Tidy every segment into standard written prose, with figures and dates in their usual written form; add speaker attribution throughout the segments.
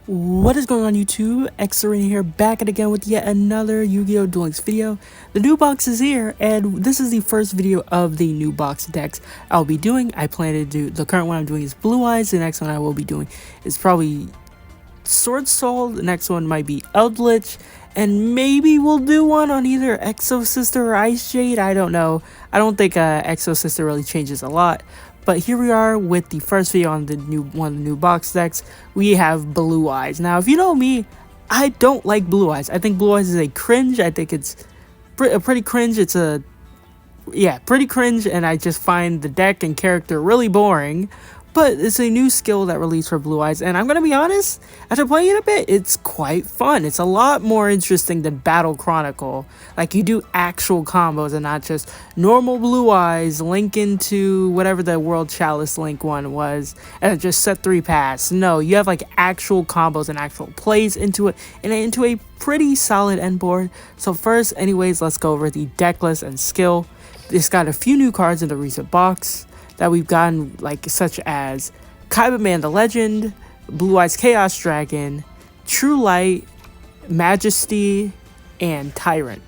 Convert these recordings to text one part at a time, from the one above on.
Speaker 1: What is going on YouTube? xSerena here, back and again with yet another Yu-Gi-Oh! Duel Links video. The new box is here, and this is the first video of the new box decks I'll be doing. I plan to do, the current one I'm doing is Blue Eyes, the next one I will be doing is probably Sword Soul, the next one might be Eldritch, and maybe we'll do one on either Exo Sister or Ice Jade, I don't know. I don't think Exo Sister really changes a lot. But here we are with the first video on the new box decks. We have Blue Eyes. Now, if you know me, I don't like Blue Eyes. I think Blue Eyes is a cringe. I think it's pretty cringe. It's pretty cringe, and I just find the deck and character really boring. But it's a new skill that released for Blue Eyes, and I'm gonna be honest, after playing it a bit, it's quite fun. It's a lot more interesting than Battle Chronicle. Like, you do actual combos and not just normal Blue Eyes link into whatever the World Chalice link one was, and just set 3 pass. No, you have like actual combos and actual plays into it, and into a pretty solid end board. So first, anyways, let's go over the deck list and skill. It's got a few new cards in the recent box that we've gotten, like such as Kaiba the Legend, Blue Eyes Chaos Dragon, True Light, Majesty, and Tyrant.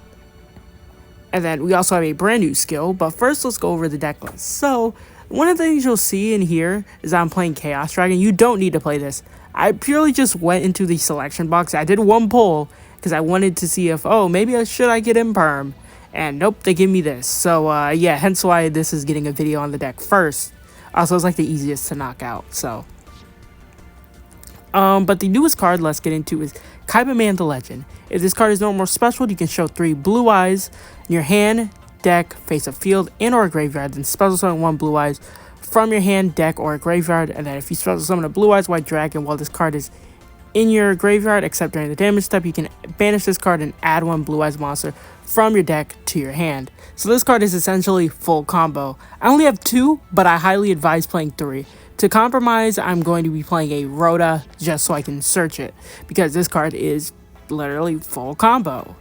Speaker 1: And then we also have a brand new skill, but first let's go over the deck list. So one of the things you'll see in here is I'm playing Chaos Dragon. You don't need to play this. I purely just went into the selection box. I did one poll because I wanted to see if, maybe I should get Imperm. And nope, they give me this. So yeah, hence why this is getting a video on the deck first. Also, it's like the easiest to knock out. So but the newest card let's get into is Kaiba the Legend. If this card is no more special, you can show 3 Blue Eyes in your hand, deck, face up field, and or graveyard. Then special summon 1 Blue Eyes from your hand, deck, or graveyard. And then if you special summon a Blue Eyes White Dragon while this card is in your graveyard, except during the damage step, you can banish this card and add 1 Blue Eyes monster from your deck to your hand. So this card is essentially full combo. I only have 2, but I highly advise playing 3. To compromise, I'm going to be playing a Rhoda just so I can search it, because this card is literally full combo.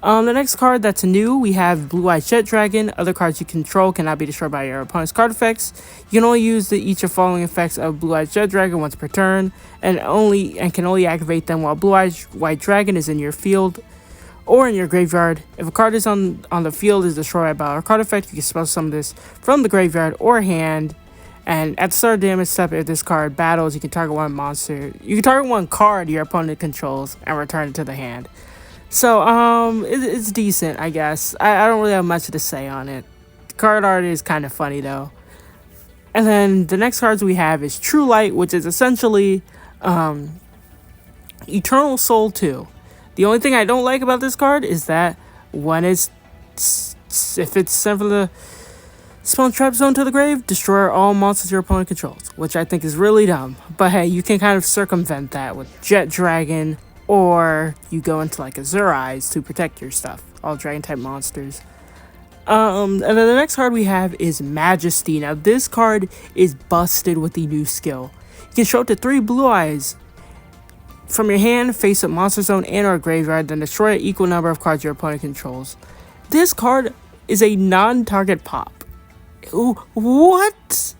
Speaker 1: The next card that's new, we have Blue Eyes Jet Dragon. Other cards you control cannot be destroyed by your opponent's card effects. You can only use each of following effects of Blue Eyes Jet Dragon once per turn, and can only activate them while Blue Eyes White Dragon is in your field or in your graveyard. If a card is on the field is destroyed by a card effect, you can special summon this from the graveyard or hand. And at the start of damage step, if this card battles, you can target 1 monster. You can target 1 card your opponent controls and return it to the hand. So, it's decent, I guess. I don't really have much to say on it. The card art is kind of funny, though. And then the next cards we have is True Light, which is essentially Eternal Soul 2. The only thing I don't like about this card is that when if it's sent from the spawn trap zone to the grave, destroy all monsters your opponent controls, which I think is really dumb. But hey, you can kind of circumvent that with Jet Dragon, or you go into like Azure Eyes to protect your stuff, all dragon type monsters. And then the next card we have is Majesty. Now this card is busted with the new skill. You can show up to 3 Blue Eyes from your hand, face up monster zone and or graveyard, then destroy an equal number of cards your opponent controls. This card is a non-target pop. Ooh, what?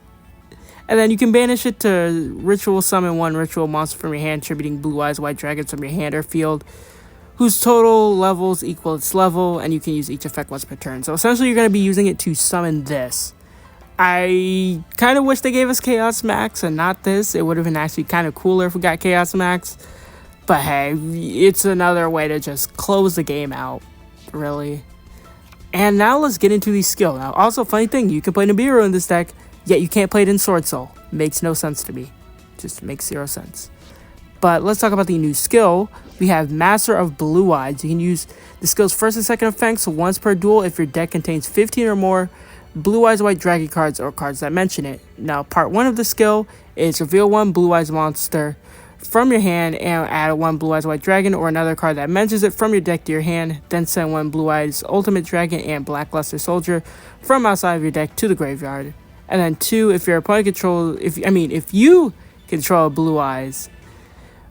Speaker 1: And then you can banish it to ritual summon 1 ritual monster from your hand, attributing Blue Eyes White Dragons from your hand or field, whose total levels equal its level, and you can use each effect once per turn. So essentially you're going to be using it to summon this. I kind of wish they gave us Chaos Max and not this. It would have been actually kind of cooler if we got Chaos Max. But hey, it's another way to just close the game out, really. And now let's get into the skill. Now, also, funny thing, you can play Nibiru in this deck, yet you can't play it in Sword Soul. Makes no sense to me. Just makes 0 sense. But let's talk about the new skill. We have Master of Blue Eyes. You can use the skill's first and second effects once per duel if your deck contains 15 or more Blue Eyes White Dragon cards or cards that mention it. Now, part 1 of the skill is reveal 1 Blue Eyes monster from your hand and add 1 Blue Eyes White Dragon or another card that mentions it from your deck to your hand. Then send 1 Blue Eyes Ultimate Dragon and Blackluster Soldier from outside of your deck to the graveyard. And then 2, if your opponent if you control Blue Eyes,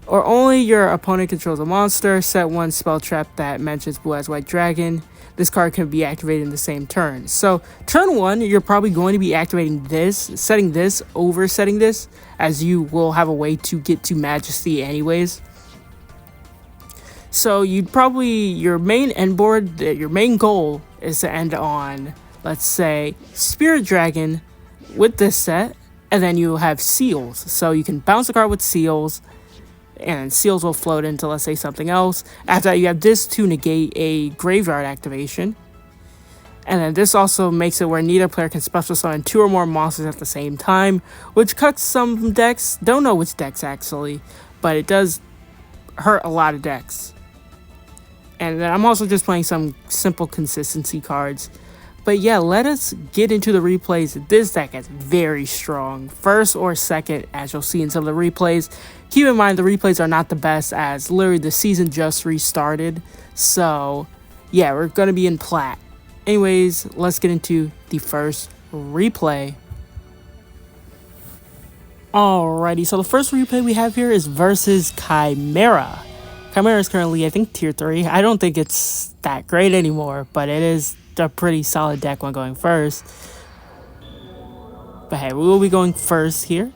Speaker 1: or only your opponent controls a monster, set one spell trap that mentions Blue Eyes White Dragon. This card can be activated in the same turn. So turn 1, you're probably going to be activating this, setting this over setting this, as you will have a way to get to Majesty anyways. So you'd probably, your main end board, your main goal is to end on, let's say, Spirit Dragon with this set, and then you have Seals. So you can bounce a card with Seals, and Seals will float into, let's say, something else. After that, you have this to negate a graveyard activation. And then this also makes it where neither player can special summon 2 or more monsters at the same time, which cuts some decks. Don't know which decks actually, but it does hurt a lot of decks. And then I'm also just playing some simple consistency cards. But yeah, let us get into the replays. This deck is very strong. First or second, as you'll see in some of the replays. Keep in mind, the replays are not the best, as literally the season just restarted. So yeah, we're going to be in plat. Anyways, let's get into the first replay. Alrighty, so the first replay we have here is versus Chimera. Chimera is currently, I think, tier 3. I don't think it's that great anymore, but it is a pretty solid deck when going first. But hey, we will be going first here.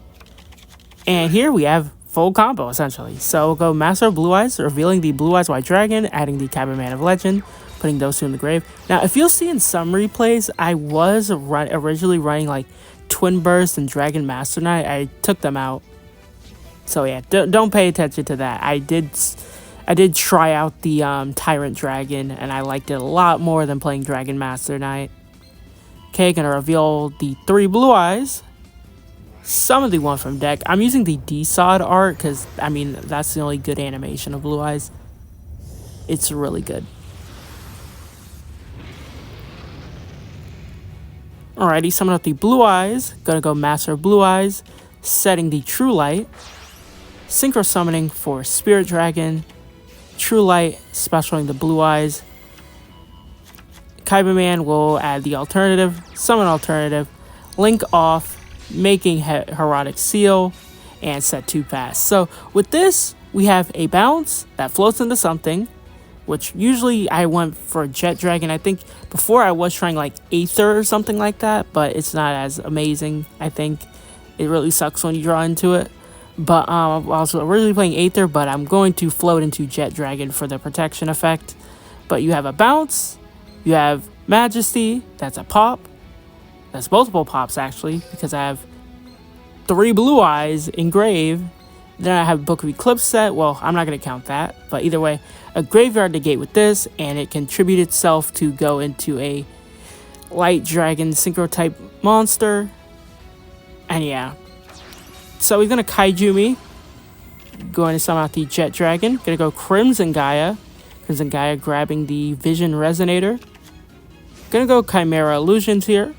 Speaker 1: And here we have full combo, essentially. So we'll go Master of Blue Eyes, revealing the Blue Eyes White Dragon, adding the Cyberman of Legend, putting those 2 in the grave. Now, if you'll see in some replays, I was originally running like Twin Burst and Dragon Master Knight. I took them out. So yeah, don't pay attention to that. I did try out the Tyrant Dragon, and I liked it a lot more than playing Dragon Master Knight. Okay, gonna reveal the 3 Blue Eyes. Summon the 1 from deck. I'm using the D-Sod art because, I mean, that's the only good animation of Blue Eyes. It's really good. Alrighty, summon up the Blue Eyes. Gonna go Master of Blue Eyes, setting the True Light. Synchro summoning for Spirit Dragon. True Light, specialing the Blue Eyes. Cyberman will add the alternative, summon alternative, link off, making Heroic Seal, and set 2 pass. So with this, we have a bounce that floats into something, which usually I went for Jet Dragon. I think before I was trying like Aether or something like that, but it's not as amazing. I think it really sucks when you draw into it. But I was originally playing Aether, but I'm going to float into Jet Dragon for the protection effect. But you have a bounce, you have Majesty, that's a pop. That's multiple pops actually, because I have 3 Blue Eyes engrave. Then I have Book of Eclipse set. Well, I'm not going to count that, but either way, a graveyard negate with this, and it contributes itself to go into a Light Dragon Synchro type monster. And yeah. So he's going to Kaiju me. Going to summon out the Jet Dragon. Going to go Crimson Gaia. Crimson Gaia grabbing the Vision Resonator. Going to go Chimera Illusions here.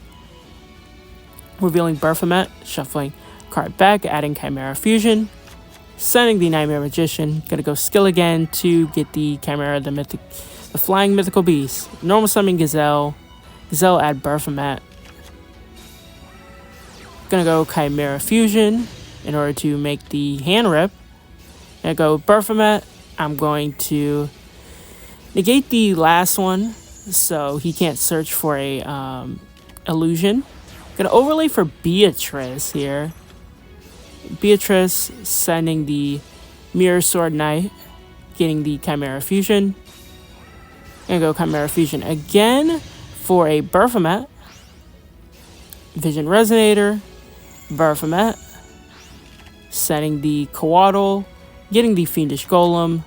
Speaker 1: Revealing Baphomet. Shuffling card back. Adding Chimera Fusion. Sending the Nightmare Magician. Going to go Skill again to get the Chimera, the Flying Mythical Beast. Normal summon Gazelle. Gazelle add Baphomet. Going to go Chimera Fusion in order to make the hand rip. Gonna go Baphomet. I'm going to negate the last one so he can't search for a illusion. Gonna overlay for Beatrice here. Beatrice sending the Mirror Sword Knight, getting the Chimera Fusion. Gonna go Chimera Fusion again for a Baphomet. Vision Resonator, Baphomet, setting the Coatl, getting the Fiendish Golem.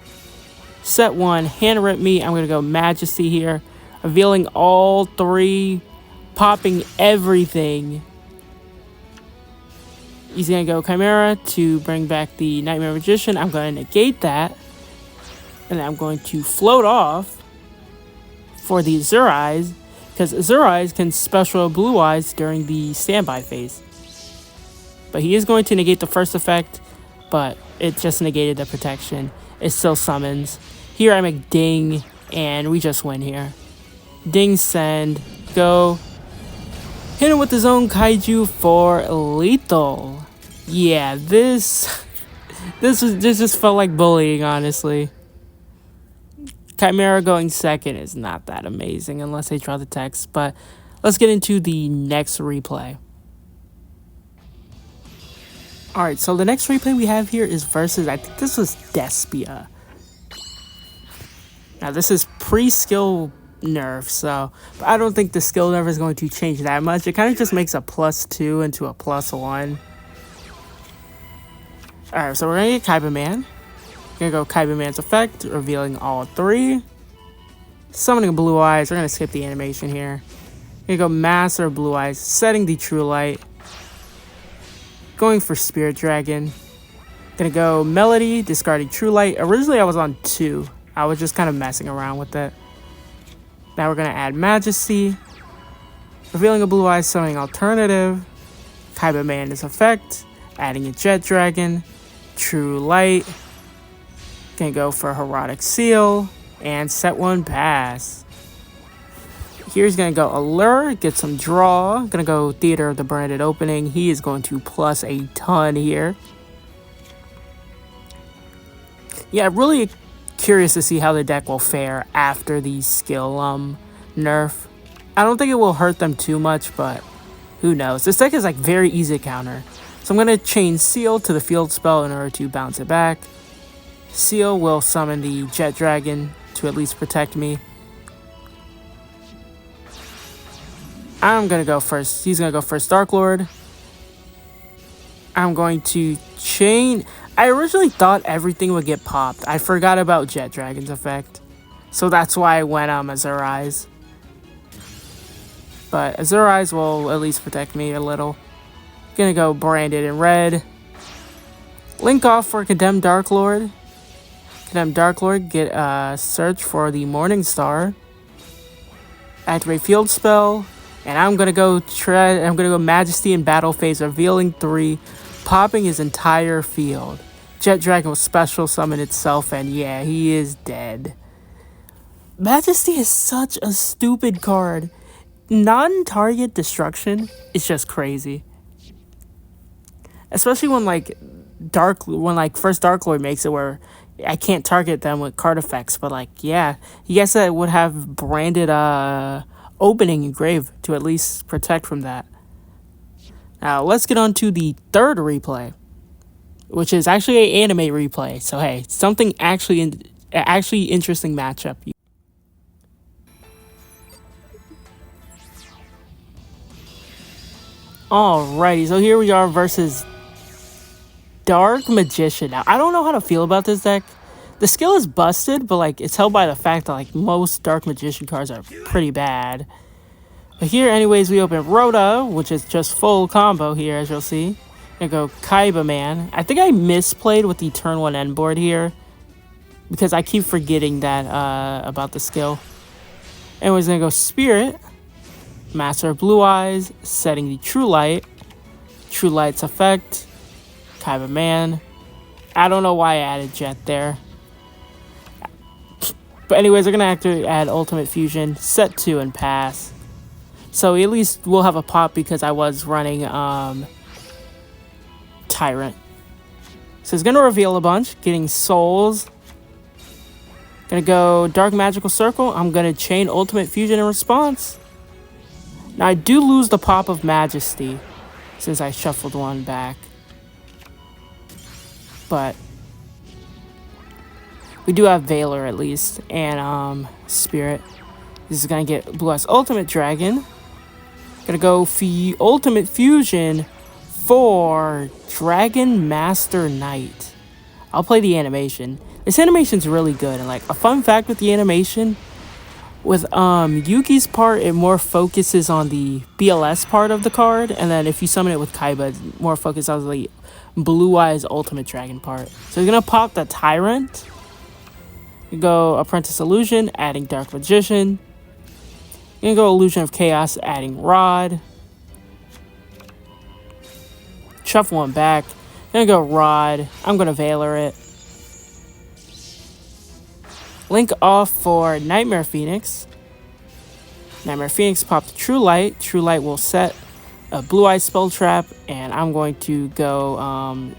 Speaker 1: Set 1, hand rip me. I'm going to go Majesty here, revealing all 3, popping everything. He's going to go Chimera to bring back the Nightmare Magician. I'm going to negate that. And I'm going to float off for the Azure Eyes, because Azure Eyes can special Blue Eyes during the standby phase. But he is going to negate the first effect, but it just negated the protection. It still summons. Here I make Ding, and we just win here. Ding, send, go. Hit him with his own Kaiju for lethal. Yeah, this This just felt like bullying, honestly. Chimera going second is not that amazing unless they draw the text, but let's get into the next replay. Alright, so the next replay we have here is versus, I think this was Despia. Now this is pre-skill nerf, so but I don't think the skill nerf is going to change that much. It kind of just makes a +2 into a +1. Alright, so we're gonna get Kaiba Man. We're gonna go Kaiba Man's effect, revealing all 3. Summoning Blue Eyes. We're gonna skip the animation here. We're gonna go Master of Blue Eyes, setting the True Light. Going for Spirit Dragon. Gonna go Melody, discarding True Light. Originally I was on 2. I was just kind of messing around with it. Now we're gonna add Majesty. Revealing a Blue Eyes, summoning Alternative. Kaiba Man is effect. Adding a Jet Dragon. True Light. Gonna go for Heroic Seal. And set 1 pass. Here's gonna go Allure, get some draw. Gonna go Theater of the Branded Opening. He is going to plus a ton here. Yeah, really curious to see how the deck will fare after the skill nerf. I don't think it will hurt them too much, but who knows. This deck is like very easy to counter. So I'm gonna chain Seal to the field spell in order to bounce it back. Seal will summon the Jet Dragon to at least protect me. I'm gonna go first. He's gonna go first Dark Lord. I'm going to chain. I originally thought everything would get popped. I forgot about Jet Dragon's effect. So that's why I went Azure Eyes. But Azure Eyes will at least protect me a little. Gonna go Branded in red. Link off for Condemned Dark Lord. Condemned Dark Lord, get a search for the Morning Star. Activate field spell. And I'm gonna go Majesty in battle phase, revealing 3, popping his entire field. Jet Dragon will special summon itself, and yeah, he is dead. Majesty is such a stupid card. Non-target destruction is just crazy. Especially when first Dark Lord makes it where I can't target them with card effects, but like, yeah, you guess that would have branded opening engraved to at least protect from that. Now let's get on to the third replay, which is actually an anime replay. So hey, something actually interesting matchup. Alrighty, so here we are versus Dark Magician. Now I don't know how to feel about this deck. The skill is busted, but like it's held by the fact that like most Dark Magician cards are pretty bad. But here, anyways, we open Rhoda, which is just full combo here, as you'll see. Gonna go Kaiba Man. I think I misplayed with the turn 1 end board here because I keep forgetting that about the skill. Anyways, gonna go Spirit, Master of Blue Eyes, setting the True Light. True Light's effect, Kaiba Man. I don't know why I added Jet there. But anyways, we're going to add Ultimate Fusion, set 2, and pass. So at least we'll have a pop because I was running Tyrant. So it's going to reveal a bunch, getting Souls. Going to go Dark Magical Circle. I'm going to chain Ultimate Fusion in response. Now I do lose the pop of Majesty since I shuffled one back. But we do have Valor at least, and Spirit. This is gonna get Blue Eyes Ultimate Dragon. Gonna go Ultimate Fusion for Dragon Master Knight. I'll play the animation. This animation's really good, and like a fun fact with the animation, with Yuki's part, it more focuses on the BLS part of the card, and then if you summon it with Kaiba, it's more focused on the Blue Eyes Ultimate Dragon part. So he's gonna pop the Tyrant. You go Apprentice Illusion, adding Dark Magician. You're gonna go Illusion of Chaos, adding Rod. Shuffle one back. Gonna go Rod. I'm gonna Valor it. Link off for Nightmare Phoenix. Nightmare Phoenix popped True Light. True Light will set a Blue Eye Spell Trap, and I'm going to go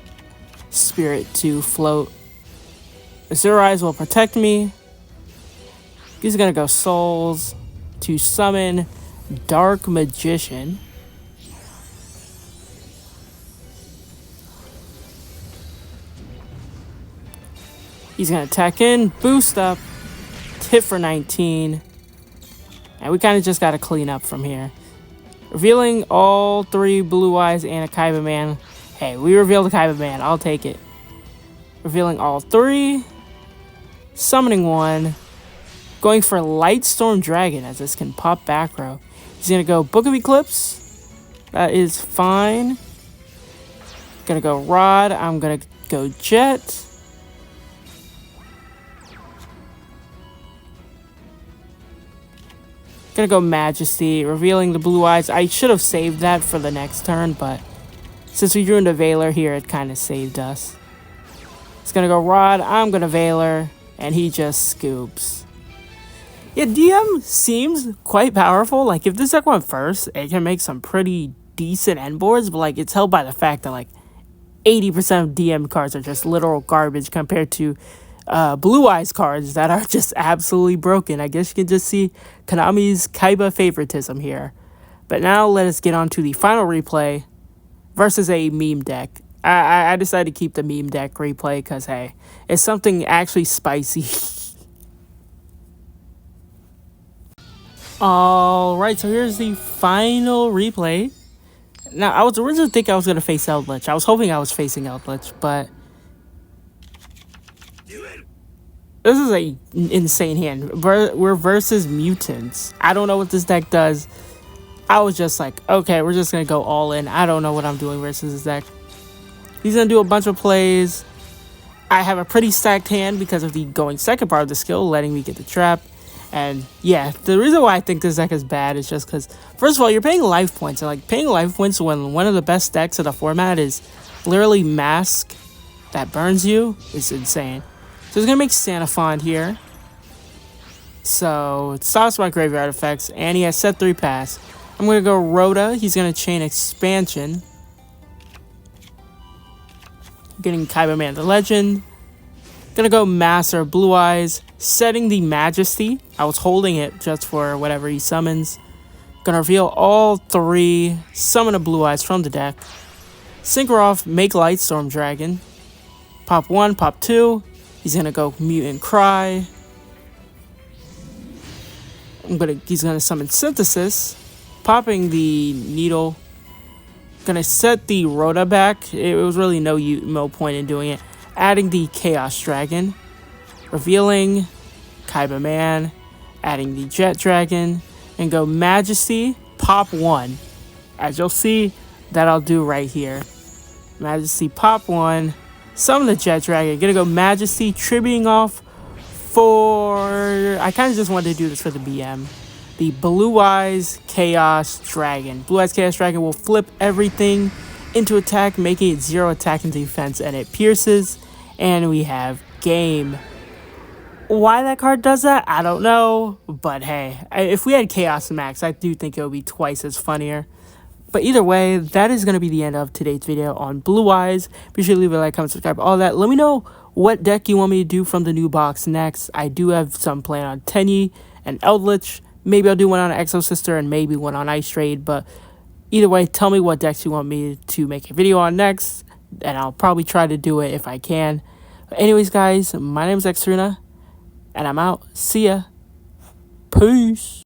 Speaker 1: spirit to float. Azure Eyes will protect me. He's gonna go Souls to summon Dark Magician. He's gonna attack in, boost up, hit for 19. And we kind of just gotta clean up from here. Revealing all 3 Blue Eyes and a Kaiba Man. Hey, we revealed the Kaiba Man, I'll take it. Revealing all 3. Summoning 1. Going for Lightstorm Dragon, as this can pop back row. He's gonna go Book of Eclipse. That is fine. Gonna go Rod. I'm gonna go Jet. Gonna go Majesty, revealing the Blue Eyes. I should have saved that for the next turn, but since we drew into Veiler here, it kind of saved us. It's gonna go Rod. I'm gonna Veiler, and he just scoops. Yeah, DM seems quite powerful. Like, if this deck went first, it can make some pretty decent end boards, but like, it's held by the fact that like 80% of DM cards are just literal garbage compared to Blue Eyes cards that are just absolutely broken. I guess you can just see Konami's Kaiba favoritism here. But now let us get on to the final replay versus a meme deck. I decided to keep the meme deck replay because, hey, it's something actually spicy. Alright, so here's the final replay. Now, I was originally thinking I was going to face Eldritch. I was hoping I was facing Eldritch, but this is a insane hand. We're versus mutants. I don't know what this deck does. I was just like, okay, we're just going to go all in. I don't know what I'm doing versus this deck. He's going to do a bunch of plays. I have a pretty stacked hand because of the going second part of the skill, letting me get the trap. And yeah, the reason why I think this deck is bad is just because, first of all, you're paying life points. And like, paying life points when one of the best decks of the format is literally Mask that burns you is insane. So he's going to make Sanafond here. So it stops my graveyard effects. And he has set 3 pass. I'm going to go Rhoda. He's going to chain Expansion. Getting Kaiba Man the Legend. Gonna go Master Blue Eyes. Setting the Majesty. I was holding it just for whatever he summons. Gonna reveal all 3. Summon a Blue Eyes from the deck. Synchro off. Make Lightstorm Dragon. Pop 1, pop 2. He's gonna go Mutant Cry. He's gonna summon Synthesis. Popping the Needle. Gonna set the Rhoda back. It was really no point in doing it. Adding the Chaos Dragon. Revealing Kaiba Man. Adding the Jet Dragon. And go Majesty. Pop 1. As you'll see, that I'll do right here. Majesty pop 1. Summon the Jet Dragon. Gonna go Majesty. Tributing off for... I kind of just wanted to do this for the BM. The Blue Eyes Chaos Dragon. Blue Eyes Chaos Dragon will flip everything into attack, making it 0 attack and defense, and it pierces, and we have game. Why that card does that, I don't know, but hey, if we had Chaos Max, I do think it would be twice as funnier. But either way, that is going to be the end of today's video on Blue Eyes. Be sure to leave a like, comment, subscribe, all that. Let me know what deck you want me to do from the new box next. I do have some plan on Tenyi and Eldritch. Maybe I'll do one on Exo Sister and maybe one on Ice Trade. But either way, tell me what decks you want me to make a video on next. And I'll probably try to do it if I can. But anyways, guys, my name is xSerena. And I'm out. See ya. Peace.